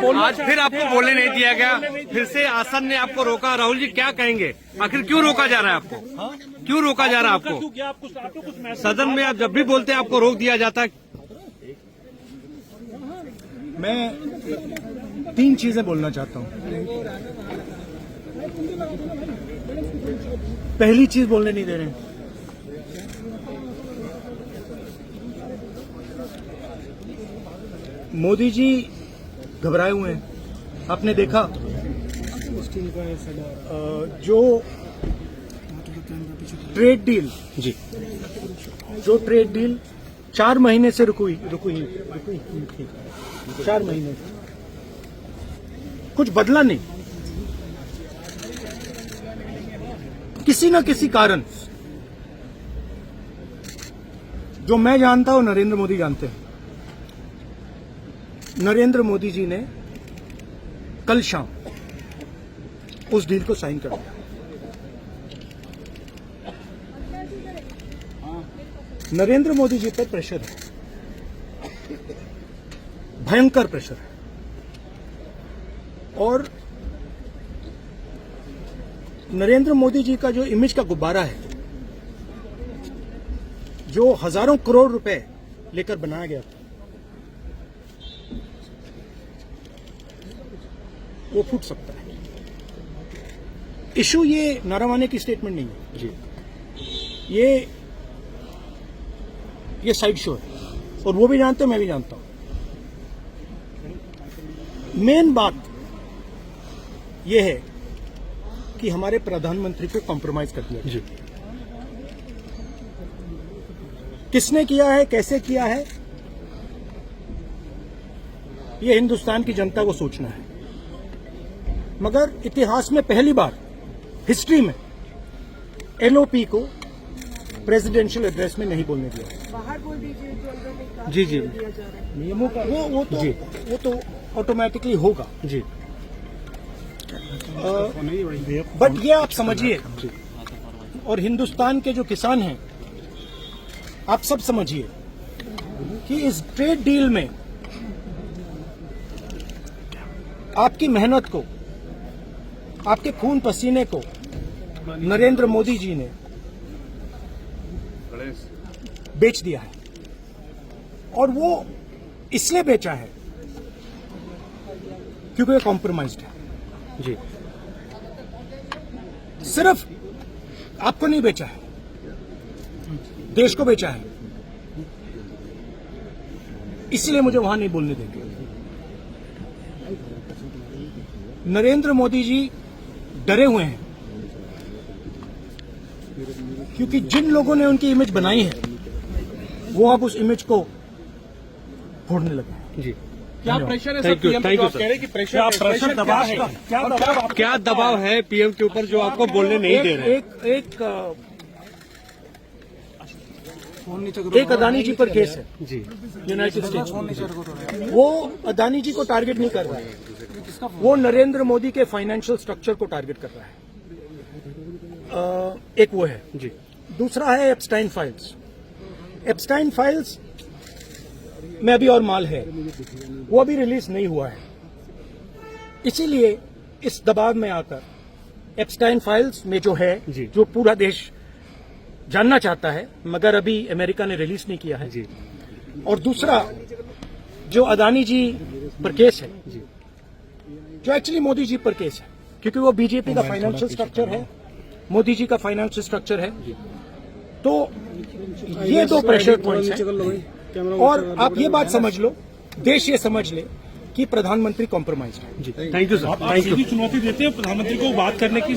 आज फिर आपको बोलने नहीं दिया गया, फिर से आसन ने आपको रोका। राहुल जी क्या कहेंगे, आखिर क्यों रोका जा रहा है आपको? क्यों रोका जा रहा है आपको? सदन में आप जब भी बोलते हैं आपको रोक दिया जाता है। मैं 3 चीजें बोलना चाहता हूं। पहली चीज बोलने नहीं दे रहे हैं। मोदी जी घबराए हुए हैं। आपने देखा जो ट्रेड डील जी, जो ट्रेड डील 4 महीने से रुकी थी, 4 महीने कुछ बदला नहीं। किसी न किसी कारण, जो मैं जानता हूं नरेंद्र मोदी जानते हैं, नरेंद्र मोदी जी ने कल शाम उस डील को साइन कर दिया। नरेंद्र मोदी जी पर प्रेशर है, भयंकर प्रेशर है, और नरेंद्र मोदी जी का जो इमेज का गुब्बारा है, जो हजारों करोड़ रुपए लेकर बनाया गया था, वो फूट सकता है। इशू ये नारावाने की स्टेटमेंट नहीं है जी, ये साइड शो है, और वो भी जानते हैं, मैं भी जानता हूं। मेन बात ये है कि हमारे प्रधानमंत्री को कॉम्प्रोमाइज कर दिया जी। किसने किया है, कैसे किया है, ये हिंदुस्तान की जनता को सोचना है। मगर इतिहास में पहली बार हिस्ट्री में एलओपी को प्रेसिडेंशियल एड्रेस में नहीं बोलने दिया। बाहर बोल दीजिए जो अंदर में काम जी जी, दिया जा रहा है। नियमों का वो तो ऑटोमेटिकली होगा जी। बट ये आप समझिए, और हिंदुस्तान के जो किसान हैं, आप सब समझिए कि इस ट्रेड डील में आपकी मेहनत को, आपके खून पसीने को नरेंद्र मोदी जी ने बेच दिया है। और वो इसलिए बेचा है क्योंकि ये कॉम्प्रोमाइज्ड है जी। सिर्फ आपको नहीं बेचा है, देश को बेचा है। इसलिए मुझे वहां नहीं बोलने देंगे। नरेंद्र मोदी जी डरे हुए हैं, क्योंकि जिन लोगों ने उनकी इमेज बनाई है, वो अब उस इमेज को फोड़ने लगे हैं जी। क्या प्रेशर है? Thank you, thank you sir. कह रहे हैं कि प्रेशर दबाव है, क्या दबाव है पीएम के ऊपर जो आपको बोलने नहीं दे रहे? एक अदानी जी पर केस है जी, यूनाइटेड स्टेट्स। वो अदानी जी को टारगेट नहीं कर रहा है, वो नरेंद्र मोदी के फाइनेंशियल स्ट्रक्चर को टारगेट कर रहा है। एक वो है जी। दूसरा है एप्स्टाइन फाइल्स। एप्स्टाइन फाइल्स में अभी और माल है, वो अभी रिलीज नहीं हुआ है। इसीलिए इस दबाव में आकर एप्स्टाइन फाइल्स में जो है, जो पूरा देश जानना चाहता है, मगर अभी अमेरिका ने रिलीज नहीं किया है जी। और दूसरा जो अदानी जी पर केस है जी, जो एक्चुअली मोदी जी पर केस है, क्योंकि वो बीजेपी का फाइनेंशियल स्ट्रक्चर है, मोदी जी का फाइनेंशियल स्ट्रक्चर है। तो ये 2 प्रेशर पॉइंट्स हैं। और आप ये बात समझ लो, देश ये समझ ले कि प्रधानमंत्री कॉम्प्रोमाइज्ड है जी। Thank you sir, thank you. चुनौती देते हैं प्रधानमंत्री को बात करने की।